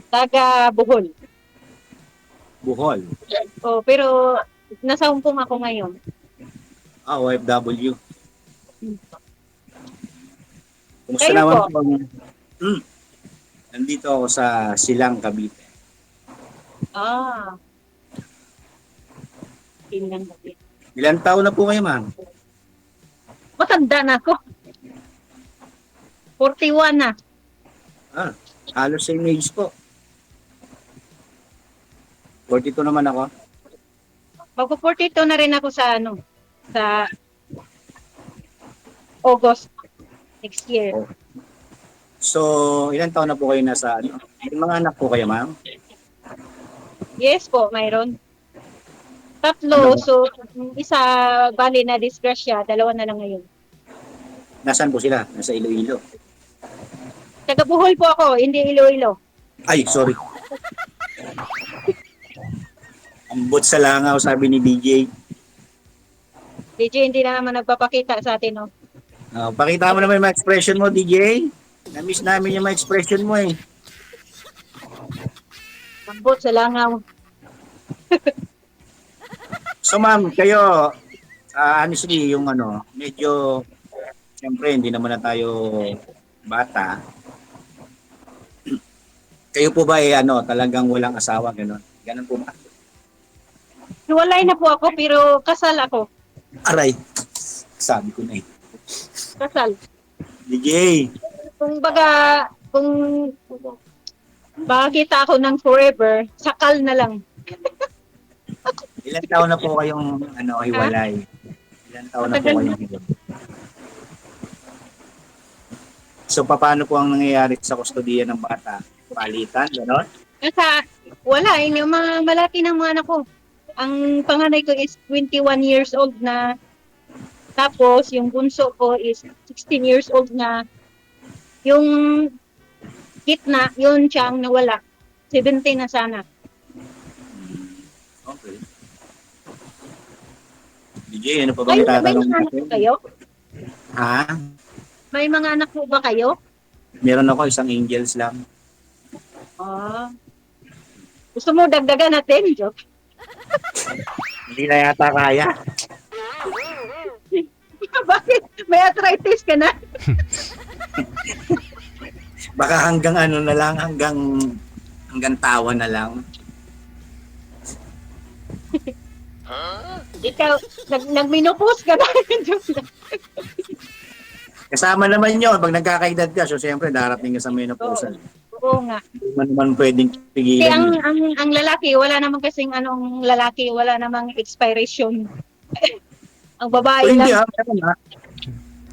taga Bohol. Bohol. Oh, pero nasa Hong Kong ako ngayon. OFW. Kumusta Kayo naman po? po Hmm, nandito ako sa Silang, Cavite. Ah, tingnan natin. Ilan taon na po kayo, ma'am? Matanda na ako. 41 na. Ah, halos same age po. 42 naman ako. Magpo-42 na rin ako sa sa August next year. Oh. So, ilan taon na po kayo nasa ano? May mga anak po kayo, ma'am? Yes po, mayroon. Ano Tatlo, po? so isa bali na disgrasya, dalawa na lang ngayon. Nasaan po sila? Nasa Iloilo. Taga Bohol po ako, hindi Iloilo. Ay, sorry. Ambot sa langaw, sabi ni DJ. DJ hindi na naman nagpapakita sa atin, no? Pakita mo naman yung mga expression mo, DJ. Na-miss namin yung mga expression mo eh. Ambot sa langaw. So ma'am, kayo, honestly, yung ano, medyo, siyempre, hindi naman na tayo bata. Kayo po ba ano, talagang walang asawa, gano'n? Ganun po ba? Hiwalay na po ako, pero kasal ako. Aray, sabi ko na eh. Kasal. DJ, Kung baga, kung makakita ako ng forever, sakal na lang. ilan taon na po kayong ano, Ha? hiwalay? Ilan taon na po Matagal na. kayong hiwalay? So, paano po ang nangyayari sa kustodiya ng bata? Palitan, gano'n? Nasa, wala, yung mga malaki ng mga anak ko. Ang panganay ko is 21 years old na. Tapos, yung bunso ko is 16 years old na. Yung gitna, yun siyang nawala. 17 na sana. Okay. DJ, ano pa bang Kayo, may itatanong mga anak natin? po kayo? Ha? May mga anak po ba kayo? Meron ako isang angels lang. Ah. Gusto mo dagdagan natin? Joke. Hindi na yata kaya. Bakit? May arthritis ka na? Baka hanggang ano na lang, hanggang tawa na lang. Ikaw, nagminupos ka na. Joke lang. Kasama naman yun, pag nagkakaedad ka, so siyempre darating ka sa Oo, menopause. oo nga. Hindi mo naman pwedeng Kasi pigilan yun. ang lalaki, wala namang kasing anong lalaki, wala namang expiration. Ang O babae hindi lang. meron ha.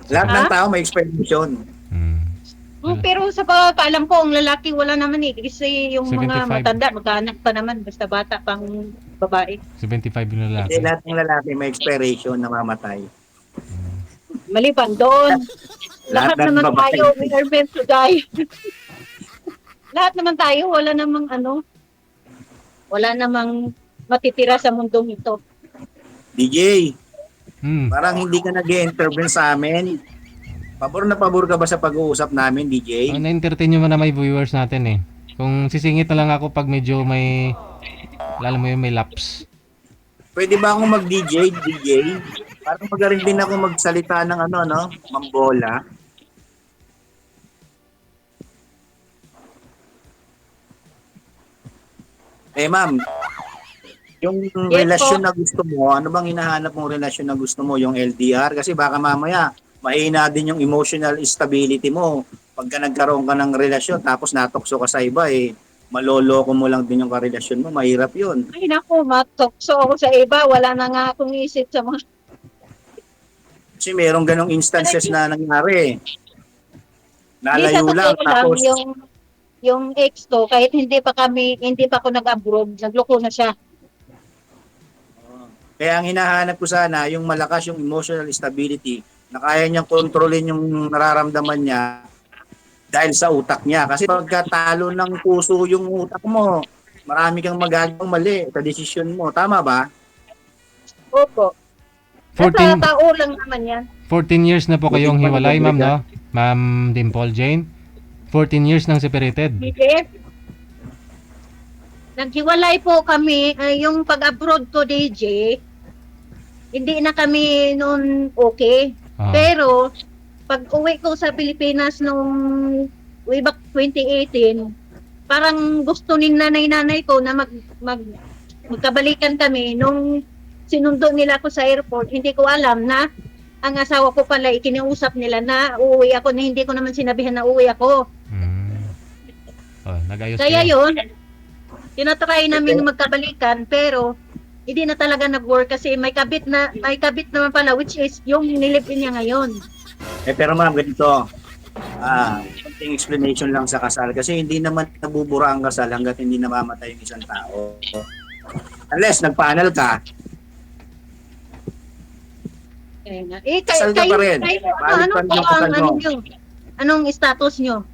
Lahat ng Ha? tao may expectation. Hmm. Pero sa pagkakaalam ko, ang lalaki wala naman eh. Kasi yung mga 75. matanda, magkaanak pa naman, basta bata pang babae. 75 yung Hindi lalaki. lahat ng lalaki may expiration na mamatay. Maliban doon, Lahat lahat ng naman babae. tayo, we are meant to die. Lahat naman tayo, wala namang matitira sa mundong ito. DJ, Hmm. parang hindi ka nag-intervene sa amin. Pabor na pabor ka ba sa pag-uusap namin, DJ? Na-entertain nyo man na may viewers natin eh. Kung sisingit na lang ako pag medyo may, lalo mo yun, may laps. Pwede ba akong mag-DJ, DJ? Parang magaling din ako magsalita ng ano, no? Mambola. Eh, ma'am, yung Yes relasyon po. na gusto mo, ano bang hinahanap mong relasyon na gusto mo? Yung LDR? Kasi baka mamaya, mahina din yung emotional stability mo. Pagka nagkaroon ka ng relasyon, tapos natokso ka sa iba, eh, maloloko mo lang din yung karelasyon mo. Mahirap yun. Ay naku, matokso ako sa iba. Wala na nga akong isip sa mga... Kasi merong ganong instances na nangyari. Hindi sa Nalayo lang, totoo lang, tapos yung ex ko, kahit hindi pa ako nag-abroad, nagloko na siya. kaya ang hinahanap ko sana, yung malakas yung emotional stability, na kaya niyang kontrolin yung nararamdaman niya dahil sa utak niya. Kasi pagkatalo ng puso yung utak mo, marami kang magagawang mali sa desisyon mo. Tama ba? Opo. Nasa 14, tao lang naman yan. 14 years na po Buti kayong pa hiwalay, nag-agree ma'am, ka. no? Ma'am Dimple Jane. 14 years nang separated. BTS, Naghiwalay po kami, yung pag-abroad ko, DJ, hindi na kami noon okay. Ah. Pero, pag uwi ko sa Pilipinas nung way back 2018, parang gusto ni nanay-nanay ko na magkabalikan kami. Nung sinundo nila ako sa airport, hindi ko alam na ang asawa ko pala ikiniusap nila na uuwi ako, na hindi ko naman sinabihan na uuwi ako. Oh, nag-ayos Kaya kayo. yun, tinatry namin magkabalikan, pero hindi na talaga nag-work kasi may kabit naman pala, which is yung nilipin niya ngayon. Pero ma'am, ganito. Konting explanation lang sa kasal kasi hindi naman nabubura ang kasal hanggat hindi namamatay yung isang tao. Unless nagpanal ka, kasal ka pa rin. Valid pa rin yung kasal mo. Anong status nyo?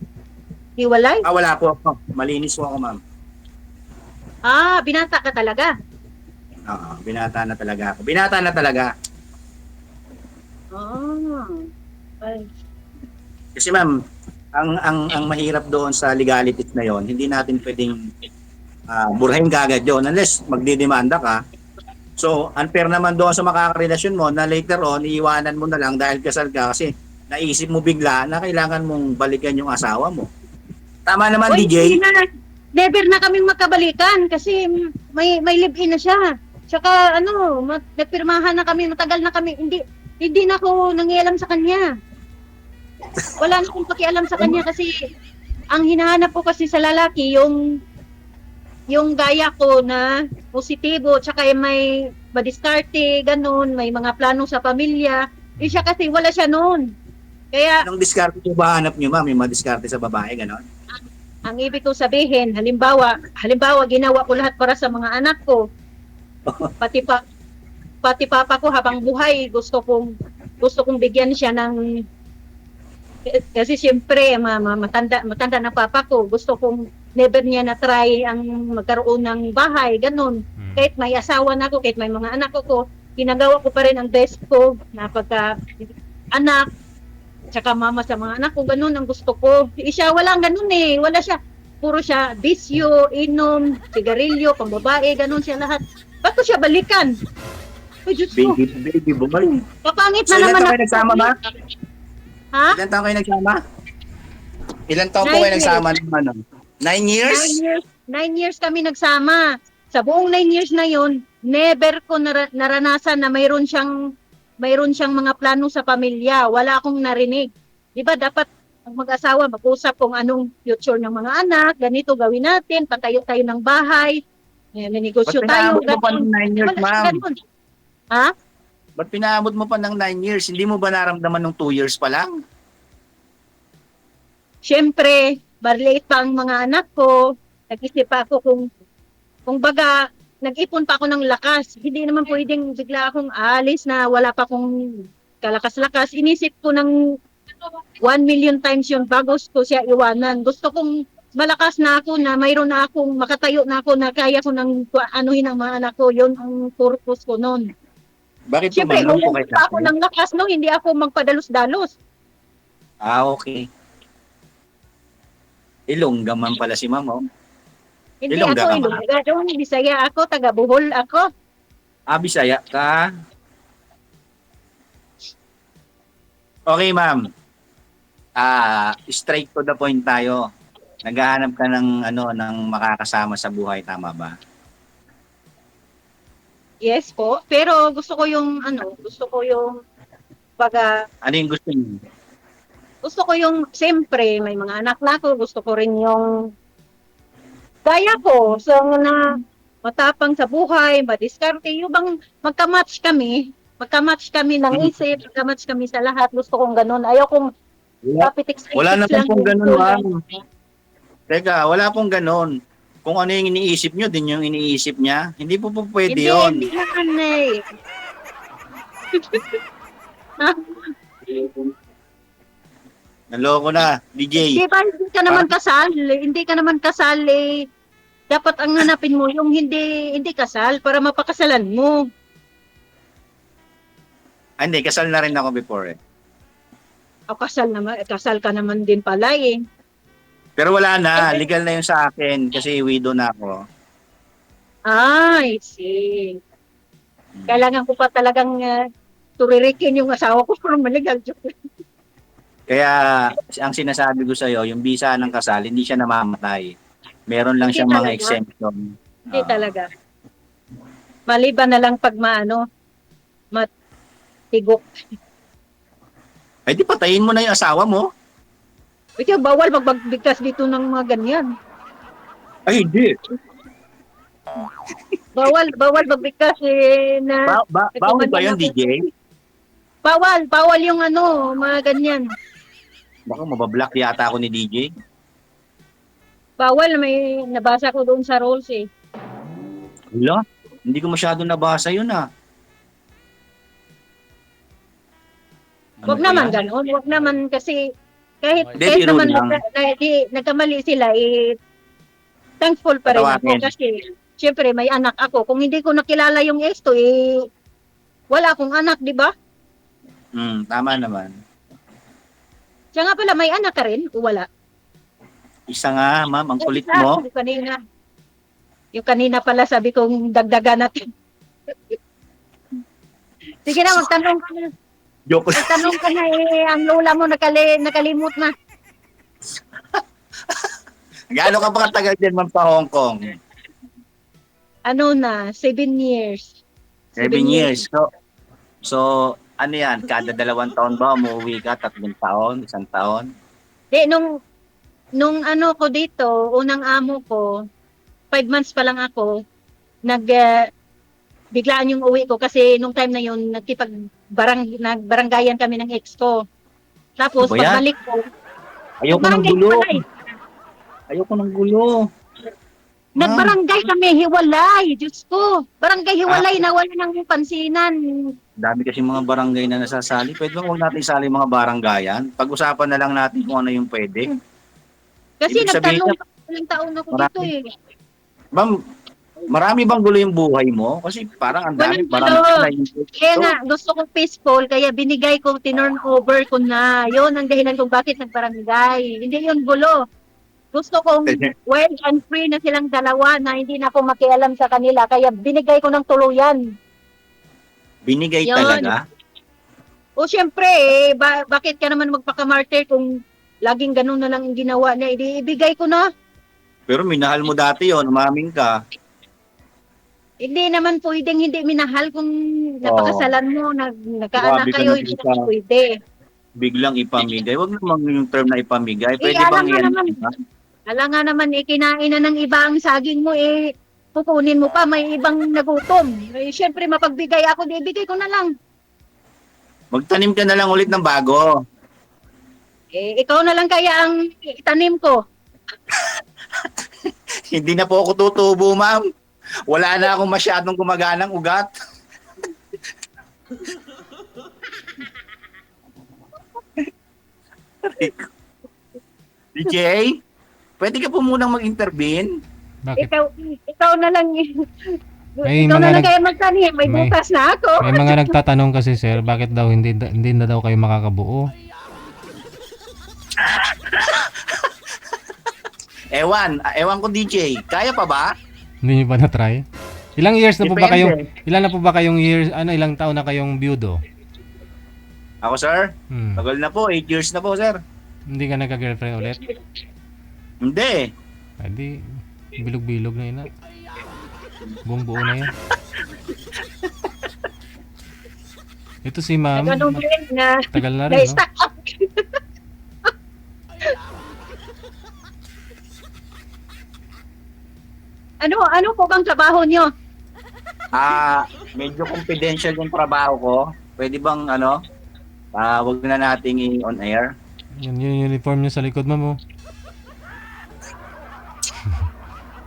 Hiwalay? Wala po ako. Malinis po ako, ma'am. Binata ka talaga. Binata na talaga ako. Binata na talaga. Ay. Kasi ma'am, ang mahirap doon sa legalities na yon, hindi natin pwedeng burahin kagad yun unless magdidemanda ka. So, unfair naman doon sa makakarelasyon mo na later on, iiwanan mo na lang dahil kasal ka kasi naisip mo bigla na kailangan mong balikan yung asawa mo. Tama naman, DJ. Never na kaming magkabalikan kasi may live-in na siya. Tsaka nagpirmahan na kami, matagal na kami, hindi na ako nangialam sa kanya. Wala na akong pakialam sa kanya kasi ang hinahanap ko kasi sa lalaki yung gaya ko na positibo, tsaka may madiskarte, ganun, may mga plano sa pamilya. Siya kasi wala siya noon. Kaya anong diskarte po ba hanap niyo, ma'am? Yung madiskarte sa babae, gano'n? ang ibig ko sabihin, halimbawa ginawa ko lahat para sa mga anak ko. Pati papa ko habang buhay, gusto kong bigyan siya ng, kasi siyempre matanda na papa ko, gusto kong never niya na try ang magkaroon ng bahay, ganun. Kahit may asawa na ako, kahit may mga anak ko, ginagawa ko pa rin ang best ko na pagka anak, tsaka mama sa mga anak ko, ganun ang gusto ko. Siya walang ganun wala siya, puro siya bisyo, inom, sigarilyo, pambabae, ganun siya lahat. Ba't ko siya balikan? Oh, Diyos ko. Baby boy. Kapangit So, na naman ilan taon kayo nagsama, ba? Ha? Ilan taon kayo nagsama? Ilan taon po kayo nagsama? 9 years? 9 years kami nagsama. Sa buong 9 years na yon, never ko naranasan na mayroon siyang mga plano sa pamilya. Wala akong narinig. Di ba dapat ang mag-asawa mag-usap kung anong future ng mga anak, ganito gawin natin, patayo tayo ng bahay, may negosyo tayo. Ba't pinaabot mo pa ng 9 years, ma'am? Ha? Ba't pinaabot mo pa ng 9 years? Hindi mo ba naramdaman ng 2 years pa lang? Siyempre, barlate pa ang mga anak ko. Nag-isip pa ako kung baga, nag-ipon pa ako ng lakas. Hindi naman pwedeng bigla akong alis na wala pa akong kalakas-lakas. Inisip ko ng 1 million times yun bago ko siya iwanan. Gusto kong malakas na ako na mayroon na akong makatayo na ako na kaya ko nang anuhin ang mga anak ko. Yun ang purpose ko noon. Bakit Siyempre, po kayo pa ako ng lakas no, hindi ako magpadalos-dalos. Okay. Ilongga man pala si ma'am, oh. Hindi Ilongga ako ka ba? Ilongga doon, Bisaya ako, taga Bohol ako. Bisaya ka. Okay, ma'am. Straight to the point tayo. Naghahanap ka ng makakasama sa buhay, tama ba? Yes po, pero gusto ko yung baga, Ano yung gusto niyo? gusto ko yung, siyempre, may mga anak na ako, gusto ko rin yung kaya ko, so na matapang sa buhay, madiskarte, yung bang magka-match kami ng isip, magka-match kami sa lahat, gusto kong ganun. Ayaw kong kapitiks Wala naman lang pong yung ganun, tulad. ma'am. Teka, wala pong ganun. Kung ano yung iniisip nyo, din yung iniisip niya. Hindi po pwede yun. Hindi naman Naloko na, DJ. Di ba, hindi ka naman kasal dapat ang hanapin mo yung hindi kasal para mapakasalan mo. Hindi, kasal na rin ako before eh. O kasal ka naman din pala Pero wala na, legal na yun sa akin kasi widow na ako. I see. Kailangan ko pa talagang turirikin yung asawa ko para maligal. Joke lang. Kaya ang sinasabi ko sa'yo, yung bisa ng kasal, hindi siya namamatay. Meron lang Hindi siyang mga talaga. exemption. Hindi talaga. Maliban na lang pag matigok. Ay di patayin mo na yung asawa mo. Ito, bawal magbigkas dito ng mga ganyan. Ay hindi. Bawal magbigkas na Bawal ba yun, DJ? bawal yung mga ganyan. Baka mabablock yata ako ni DJ. Bawal, may nabasa ko doon sa rules eh. Wala. Hindi ko masyado nabasa yun ah. Ano Wag ba naman yan? gano'n, wag naman kasi kahit Hindi, kahit biro naman lang. nagkamali sila thankful pa rin ako Patawarin. kasi syempre may anak ako. Kung hindi ko nakilala yung ex to wala akong anak, di ba? Tama naman. Siya nga pala may anak ka rin o wala? Isa nga, ma'am, ang kulit Isa, mo. yung kanina pala sabi kong dagdagan natin. Sige na, magtanong ka na. Joke. Magtanong ka na ang lola mo nakalimot na. Gaano ka pa katagal din, ma'am, pa Hong Kong? 7 years. 7 years. So, ano yan? Kada 2 taon ba umuwi ka? 3 taon? 1 taon? Di, nung ko dito, unang amo ko, 5 months pa lang ako, biglaan yung uwi ko kasi nung time na yun, nagbaranggayan kami ng ex ko. Tapos, Ano ba yan? pagbalik ko, Ayoko ng barangay gulo. pala eh. Ayoko ng gulo. Nagbarangay kami, hiwalay. Diyos ko. Barangay hiwalay na wala nang pansinan. Dami kasi mga barangay na nasasali. Pwede bang huwag natin isali mga baranggayan? Pag-usapan na lang natin kung ano yung pwede. Kasi Ibig sabihin nagtanong niya, ilang taon ako marami. dito eh. Ma'am, marami bang gulo yung buhay mo? Kasi parang ang dami, Walang marami gulo. na yung Kaya nga, gusto ko peaceful, kaya binigay ko, tinurn over ko na. Yun ang dahilan kung bakit nagbarangay. Hindi yun gulo. Gusto kong wild and free na silang dalawa na hindi na ako makialam sa kanila. Kaya binigay ko ng tuluyan. Binigay Yun. talaga. O syempre, bakit ka naman magpakamartir kung laging ganun na lang ang ginawa niya? Ibigay ko na. Pero minahal mo dati yon, umamin ka. Hindi naman pwedeng hindi minahal kung napakasalan mo, nagkaanak Grabe ka kayo, naman hindi sa naman pwede. biglang ipamigay. Huwag naman yung term na ipamigay. Pwede Alam bang nga yan? naman, kinain na ng iba ang saging mo, kukunin mo pa, may ibang nagutom. Syempre, mapagbigay ako, ibigay ko na lang. Magtanim ka na lang ulit ng bago. Ikaw na lang kaya ang itanim ko. Hindi na po ako tutubo, ma'am. Wala na akong masyadong gumaganang ugat. DJ, pwede ka po munang mag-intervene? Bakit? Ikaw na lang, May ikaw mga na lang nag- kaya magtanim, may may- bukas na ako. May mga nagtatanong kasi sir, bakit daw hindi na daw kayo makakabuo? Ewan ko DJ, kaya pa ba? Hindi niyo pa na-try? Ilang years na po ba Depende. kayong, ilan na po ba kayong years, ilang taon na kayong byudo? Ako sir, Hmm. tagal na po, 8 years na po sir. Hindi ka nagka-girlfriend ulit? Hindi. Hindi, bilog-bilog na yun na. Buong buo na yan. Ito si ma'am, Ganun din na tagal na rin, no? na-stuck up. Ano po bang trabaho nyo? Medyo confidential yung trabaho ko. Pwede bang wag na nating on air. Yan yung uniform niya sa likod, ma'am, oh.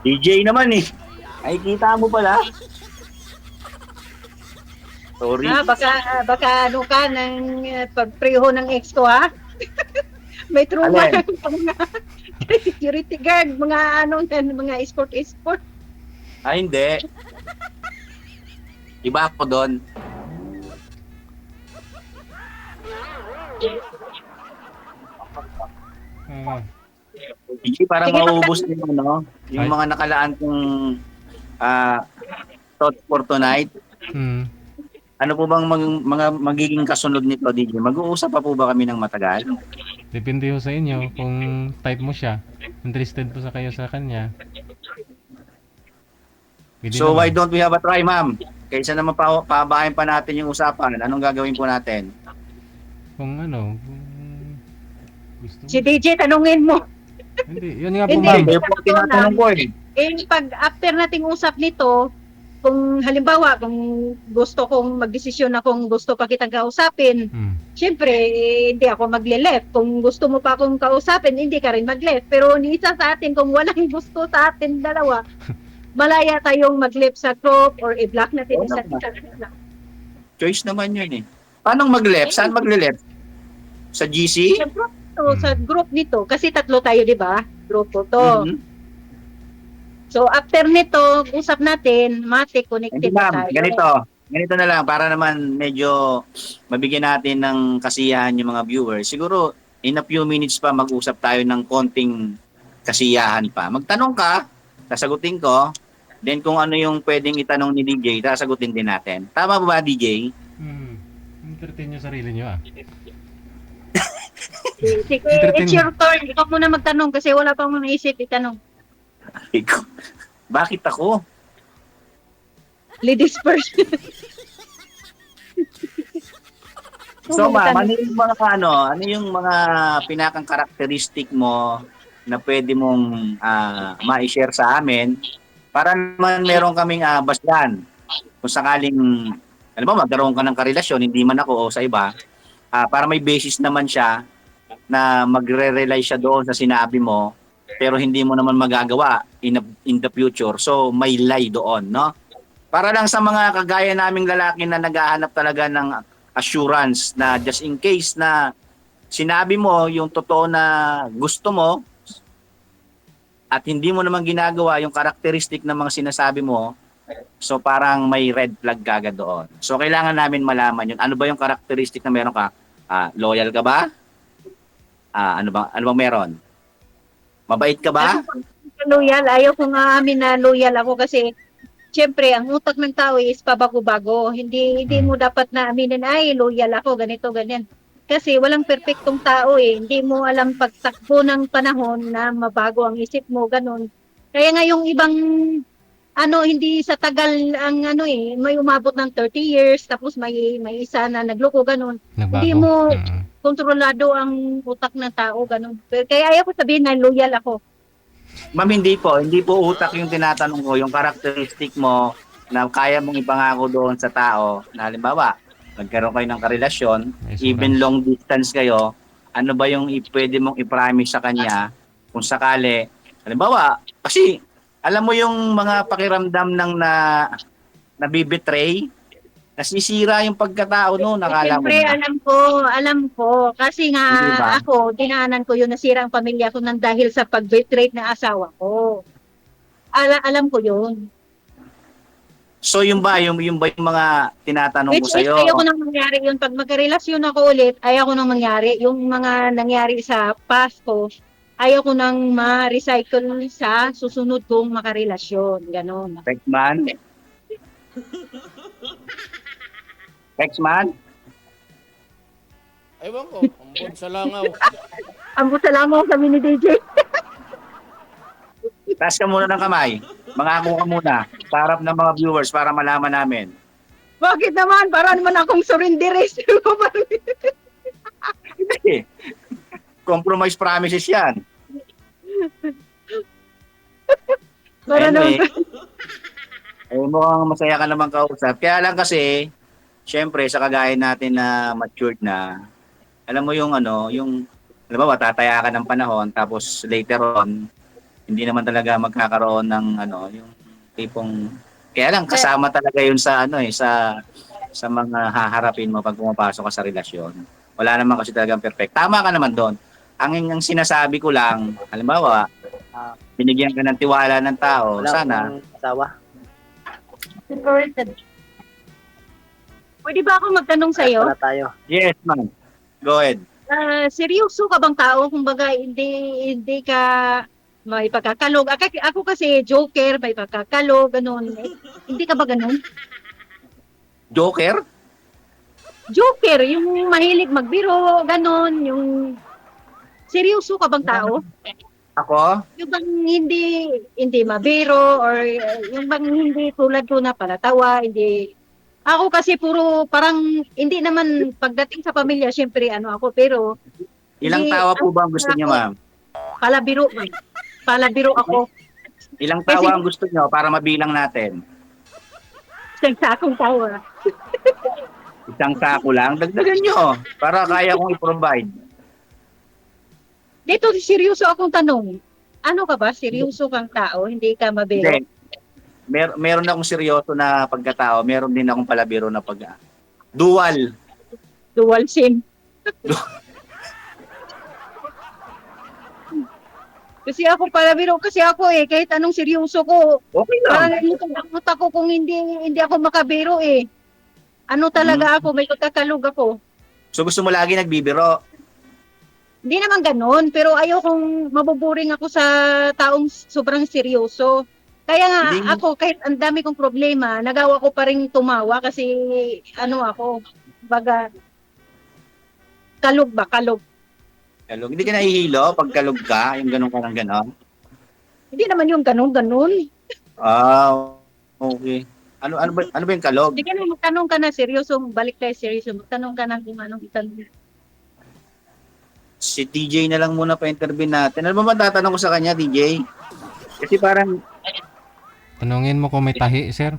DJ naman eh. Ay, kita mo pala. Sorry. Baka ka ng pagpreho ng ex ko, ha? May truma Alin? mga security guard, mga escort. Ay, hindi. Iba ako doon. Ah, DJ, para Sige, maubos yung yung Ay. mga nakalaan kong ah, thought for tonight. Hmm. Ano po bang mga magiging kasunod nito, DJ? Mag-uusap pa po ba kami ng matagal? Depende ho sa inyo kung type mo siya. Interested po sa kayo sa kanya. Pwede So why naman. don't we have a try, ma'am? Kaysa naman pabahin pa natin yung usapan, anong gagawin po natin? Kung ano, kung gusto mo. Si DJ, tanungin mo. Hindi, yun nga po Hindi, ma'am. Kayo po tinatanong ko eh. pag after nating usap nito, kung halimbawa, kung gusto kong magdesisyon na kung gusto pa kitang kausapin, Hmm. syempre, hindi ako magle-left. Kung gusto mo pa akong kausapin, hindi ka rin mag-left. Pero ni isa sa atin, kung walang gusto sa atin dalawa, malaya tayong mag-left sa group or i-block natin Oo isa't naman. isa. Choice naman yun eh. Paano mag-left? Saan mag-left? Sa GC? Sa group to, sa group nito, kasi tatlo tayo, di ba? Grupo to. Mhm. So, after nito, usap natin, mate, Hindi connected na ma'am, tayo. ganito na lang para naman medyo mabigyan natin ng kasiyahan yung mga viewers. Siguro in a few minutes pa mag-usap tayo ng konting kasiyahan pa. Magtanong ka, sasagutin ko. Then kung ano yung pwedeng itanong ni DJ, sasagutin din natin. Tama ba DJ? Hmm. Entertain nyo sarili nyo ah. Sige, Entertain. it's your turn. Ikaw muna magtanong kasi wala pang naisip itanong. Bakit ako? Ladies first. So ma'am, ano yung mga pinakang karakteristik mo na pwede mong ma-share sa amin para naman meron kaming basyan. Kung sakaling, alam mo, magkaroon ka ng karelasyon, hindi man ako o sa iba, para may basis naman siya na magre-rely siya doon sa sinabi mo, pero hindi mo naman magagawa in the future. So may lie doon, no? Para lang sa mga kagaya naming lalaki na naghahanap talaga ng assurance na just in case na sinabi mo yung totoo na gusto mo at hindi mo naman ginagawa yung karakteristik ng mga sinasabi mo, so parang may red flag kagad doon. So kailangan namin malaman yun. Ano ba yung karakteristik na meron ka? Loyal ka ba? Ano bang meron? Mabait ka ba? Loyal. Ayaw ko nga amin na loyal ako kasi siyempre, ang utak ng tao is pabago-bago. Hindi mo dapat na aminin, ay, loyal ako, ganito, ganyan. Kasi walang perpektong tao eh. Hindi mo alam pagtakbo ng panahon na mabago ang isip mo, ganun. Kaya nga yung ibang, hindi sa tagal ang may umabot ng 30 years, tapos may isa na nagloko, ganun. Nagbago. Hindi mo Hmm. kontrolado ang utak ng tao, ganun. Kaya ayaw ko sabihin na loyal ako. Ma'am, hindi po utak yung tinatanong ko, yung karakteristik mo na kaya mong ipangako doon sa tao na halimbawa, nagkaroon kayo ng karelasyon, May even assurance. long distance kayo, ano ba yung pwede mong i-promise sa kanya kung sakali, halimbawa, kasi alam mo yung mga pakiramdam ng nabibetray, nasisira yung pagkatao no, nakala mo Siyempre, ba? alam ko. Kasi nga Hindi ba? ako, dinaanan ko yun, nasira ang pamilya ko nang dahil sa pag-betray ng asawa ko. Alam ko yun. So yung mga tinatanong ko Which sa is, iyo, ayaw ko nang mangyari yun. Pag magkarelasyon ako ulit, ayaw ko nang mangyari. Yung mga nangyari sa past ko, ayaw ko nang ma-recycle sa susunod kong makarelasyon. Ganon. Pexman, Pexman, Ewan ko, ambon sa langaw. Ang salamat kami ni DJ. taas ka muna ng kamay. Mangako ka muna sa harap ng mga viewers para malaman namin. Bakit naman? Para naman akong surrenderes. Compromise promises yan. Para Anyway, naman. mukhang masaya ka naman kausap. Kaya lang kasi, syempre, sa kagaya natin na matured na, alam mo yung alam mo, tataya ka ng panahon, tapos later on, hindi naman talaga magkakaroon ng yung tipong, kaya lang kasama talaga yun sa sa mga haharapin mo pag pumapasok ka sa relasyon. Wala naman kasi talagang perfect. Tama ka naman doon. Ang sinasabi ko lang, halimbawa, binigyan ka ng tiwala ng tao, sana asawa. Pwede ba ako magtanong sa'yo? Wala tayo. yes, ma'am. Go ahead. Seryoso ka bang tao? Kumbaga, hindi ka may pagkakalog. Ako kasi joker, may pagkakalog, ganun. Hindi ka ba ganun? Joker? Joker, yung mahilig magbiro, ganun, yung seryoso ka bang tao? Ako? Yung bang hindi mabiro or yung bang hindi tulad ko na palatawa, hindi. Ako kasi puro parang hindi naman pagdating sa pamilya, syempre ano ako, pero Ilang hindi, tawa po ba ang gusto niyo, ma'am? palabiro, palabiro ako. Ilang tawa ang gusto niyo para mabilang natin? Isang sakong tawa. Isang sako lang? Dagdagan niyo para kaya kong i-provide. Dito, seryoso akong tanong. Ano ka ba? Seryoso kang tao? Hindi ka mabiro? Hindi. Meron akong seryoso na pagkatao, meron din akong palabiro na pag dual. Dual SIM? Kasi ako palabiro, kasi ako kahit anong seryoso ko, Okay lang. parang nakakot ako kung hindi ako makabiro Ano talaga ako, may pagkakalog ako. So gusto mo lagi nagbibiro? Hindi naman ganun, pero ayaw kong mabuburing ako sa taong sobrang seryoso. Kaya nga Hindi mo- ako, kahit ang dami kong problema, nagawa ko pa rin tumawa kasi ano ako, baga, kalog ba, kalog. Kalog. Hindi ka nahihilo pag kalog ka, yung ganun ka ng ganon? Hindi naman yung ganun. Ah, okay. Ano ba yung kalog? Hindi ka na magtanong ka na seryoso, balik tayo seryoso, magtanong ka na kung anong itanong. Si TJ na lang muna pa-interview natin. Ano ba tatanong ko sa kanya, TJ? Kasi parang Tanungin mo kung may tahi, sir.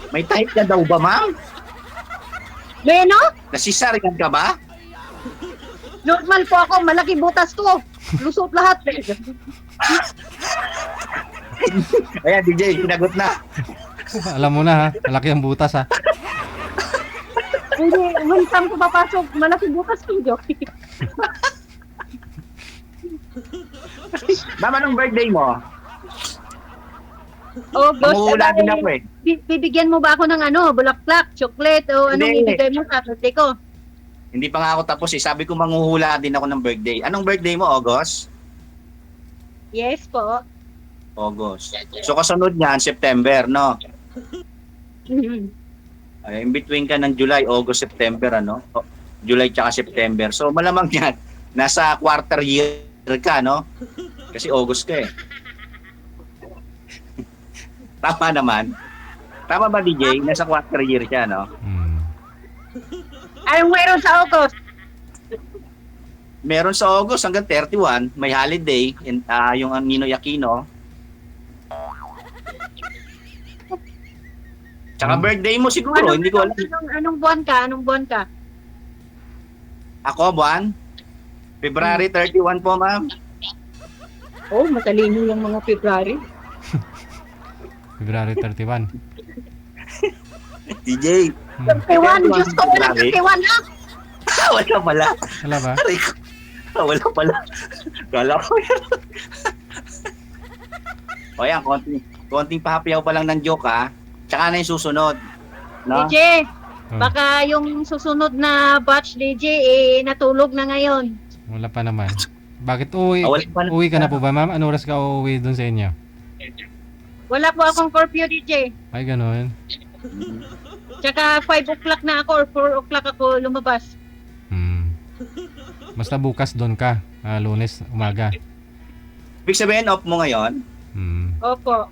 may type ka daw ba, ma'am? Leno, Nasisarian ka ba? normal po ako, malaki butas ko. Lusot lahat. Ayan, DJ, sinagot na. Alam mo na ha, malaki ang butas ha. Hindi, one time ko papasok, malaki butas ko, joke. Ma'am, anong birthday mo? Oh, gosh, Manguhula din ako eh. Bibigyan mo ba ako ng bulaklak, chocolate, o anong Hindi. ibigay mo sa birthday ko? Hindi pa nga ako tapos eh. Sabi ko manguhula din ako ng birthday. Anong birthday mo, August? Yes po. August. So kasunod niyan, September, no? Mhm. Ay, in between ka ng July, August, September, ano? July tsaka September. So malamang yan, nasa quarter year ka, no? Kasi August ka eh. Tama naman. Tama ba, DJ? Nasa quarter year siya, no? Hmm. Anong meron sa August? Meron sa August hanggang 31, may holiday, yung Ninoy Aquino. Tsaka birthday mo siguro, hindi ko alam. Anong buwan ka? Anong buwan ka? Ako, buwan? February 31 po, ma'am. Oh, matalino yung mga February. February 31. DJ. 31, Diyos ko, walang February. 31 na. Wala pala. Wala ba? Aray ko. Wala pala. Kala ko yan. O yan, konting pahapiyaw pa lang ng joke ha. Tsaka na yung susunod. No? DJ, Hmm. baka yung susunod na batch DJ, natulog na ngayon. Wala pa naman. Bakit uwi? Wala pa na- Uwi ka na po ba, ma'am? Ano oras ka uuwi dun sa inyo? Wala po akong curfew, DJ. Ay, ganun. Tsaka 5 o'clock na ako or 4 o'clock ako lumabas. Hmm. Basta bukas doon ka. Lunes, umaga. Ibig sabihin, off mo ngayon? Hmm. Opo.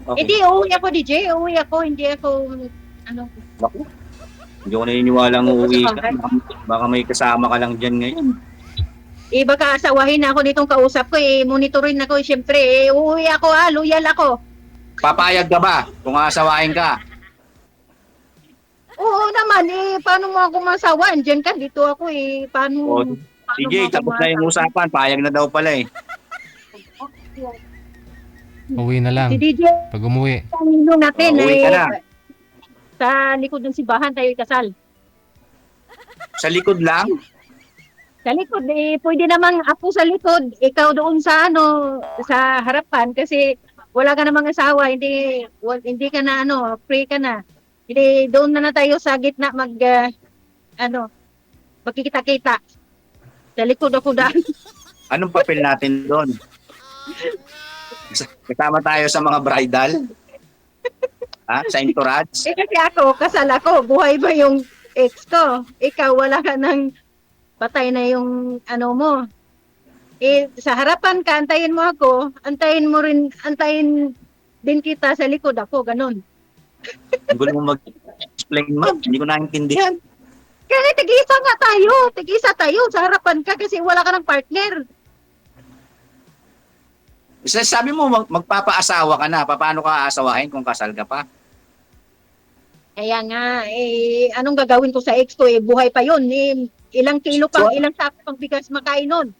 Okay. Hindi, uuwi ako, DJ. Uuwi ako, hindi ako, Naku. Hindi ako naniniwalang uuwi ka. Baka may kasama ka lang dyan ngayon. baka asawahin na ako nitong kausap ko, monitorin ako, syempre, uuwi ako, loyal ako. Papayag ka ba kung asawain ka? Oo naman, paano mo ako masawa? Diyan ka, dito ako, paano? O, sige, tapos na yung usapan. Payag na daw pala eh. Uwi na lang. Si DJ, Pag umuwi. kanino natin, Uuwi ka na. sa likod ng simbahan tayo ikasal. Sa likod lang? Sa likod, pwede namang ako sa likod, ikaw doon sa sa harapan kasi wala ka namang asawa, hindi ka na free ka na. Hindi doon na tayo sa gitna magkikita-kita. Sa likod ako dahil. Anong papel natin doon? Kasama tayo sa mga bridal? Ha? Sa entourage? Kasi ako, kasal ako, buhay ba yung ex ko? Ikaw, wala ka ng patay na yung ano mo. Sa harapan ka, antayin mo ako, antayin din kita sa likod ako, ganun. Ang gulo mo mag-explain, ma'am. Hindi ko naintindihan. Kaya tig-isa tayo sa harapan ka kasi wala ka ng partner. Sabi mo, magpapaasawa ka na. Paano ka aasawahin kung kasal ka pa? Kaya nga, anong gagawin ko sa ex ko? Buhay pa yun. Ilang kilo pang, ilang sako pang bigas makain nun.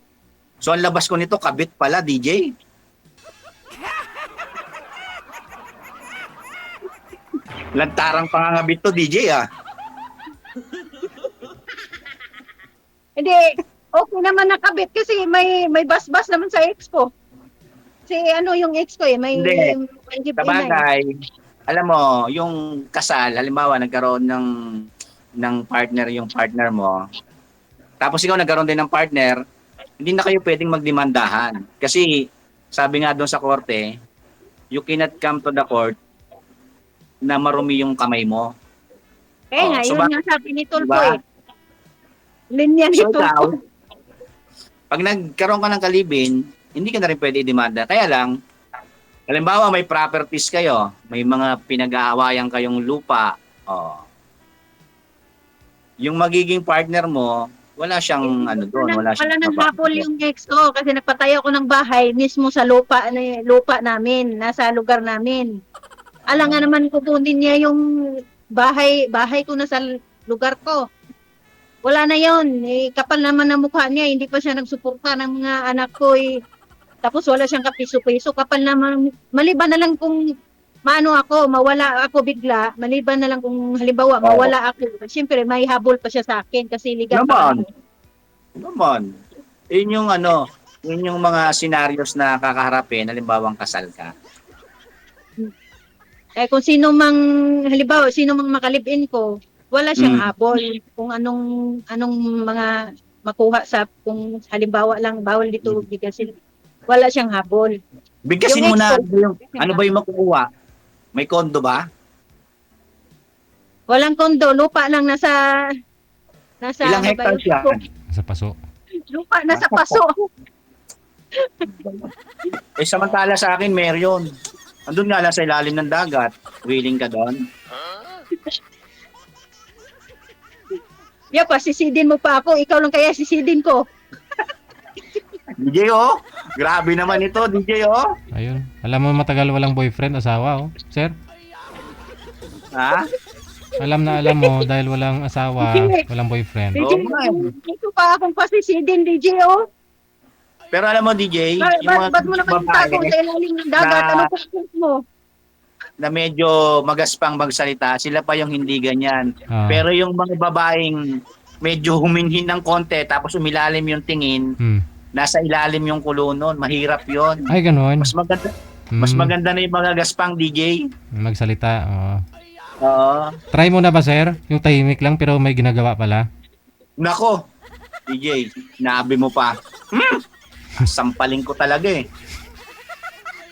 So, ang labas ko nito, kabit pala, DJ. Lantarang pangangabit to, DJ, ah. Hindi, okay naman nakabit kasi may basbas naman sa ex ko. Si ano yung ex ko may Hindi. give Sabagay, alam mo, yung kasal, halimbawa, nagkaroon ng partner yung partner mo, tapos ikaw nagkaroon din ng partner, hindi na kayo pwedeng magdemandahan. Kasi, sabi nga doon sa korte, you cannot come to the court na marumi yung kamay mo. Kaya nga, so yun nga sabi ni Tulfo diba? Linya ni So, Tulfo. pag nagkaroon ka ng kalibin, hindi ka na rin pwede i-demanda. Kaya lang, halimbawa may properties kayo, may mga pinag-aawayan kayong lupa, yung magiging partner mo, wala siyang ano doon, wala siyang nang hapol yung ex ko kasi nagpatay ako ng bahay mismo sa lupa namin, nasa lugar namin. Alangan naman kukunin niya yung bahay ko na sa lugar ko. Wala na yun. Kapal naman ang mukha niya, hindi pa siya nagsuporta ng mga anak ko. Tapos wala siyang kapiso-piso. Kapal naman, maliban na lang kung mawala ako bigla, maliban na lang kung halimbawa mawala ako. Siyempre, may habol pa siya sa akin kasi legal pa. Naman. Yun yung mga scenarios na kakaharapin, halimbawang kasal ka. Kung sino mang makalibin ko, wala siyang habol. Kung anong mga makuha kung halimbawa lang, bawal dito bigasin. Wala siyang habol. Bigkasin Yung mo na, ex ko, ano ba yung makukuha? May kondo ba? Walang kondo, lupa lang nasa Ilang hectares siya? Sa paso. Lupa nasa paso. Samantala sa akin, meron. Andun nga lang sa ilalim ng dagat. Willing ka doon? Sisidin mo pa ako, ikaw lang kaya sisidin ko. DJ, oh. Grabe naman ito, DJ, oh. Ayun. Alam mo matagal walang boyfriend, asawa, oh. Sir? Ha? Alam mo dahil walang asawa, walang boyfriend. DJ, ito pa akong pasisidin, DJ, oh. Pero alam mo, DJ, yung mga Ba't mo naman itago sa ilalim ng dagat? na- Ano pa mo? na medyo magaspang magsalita, sila pa yung hindi ganyan. Ah. Pero yung mga babaeng medyo huminhin ng konti, tapos umilalim yung tingin, nasa ilalim yung kulo nun, mahirap yon. Ay, ganun. Mas maganda na yung mga gaspang, DJ. Magsalita, oo. Oo. Try mo na ba, sir? Yung tahimik lang pero may ginagawa pala. Nako, DJ, nabi mo pa. Sampaling ko talaga eh.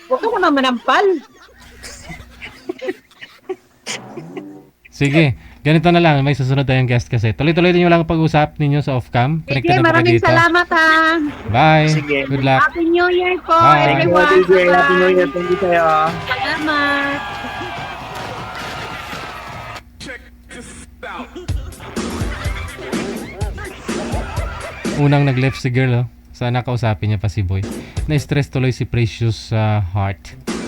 Huwag ko naman manampal. Sige, ganito na lang. May susunod tayong guest kasi. Tuloy-tuloy din yung lang pag-usap ninyo sa off-cam. Sige, Connected na po kayo maraming dito. salamat ha. Bye. Sige. Good luck. Happy New Year po, Bye. Thank you, everyone. DJ. Happy New Year. Thank you sa'yo. Salamat. Unang nag-left si girl, oh. Sana kausapin niya pa si boy. Na-stress tuloy si Precious Heart.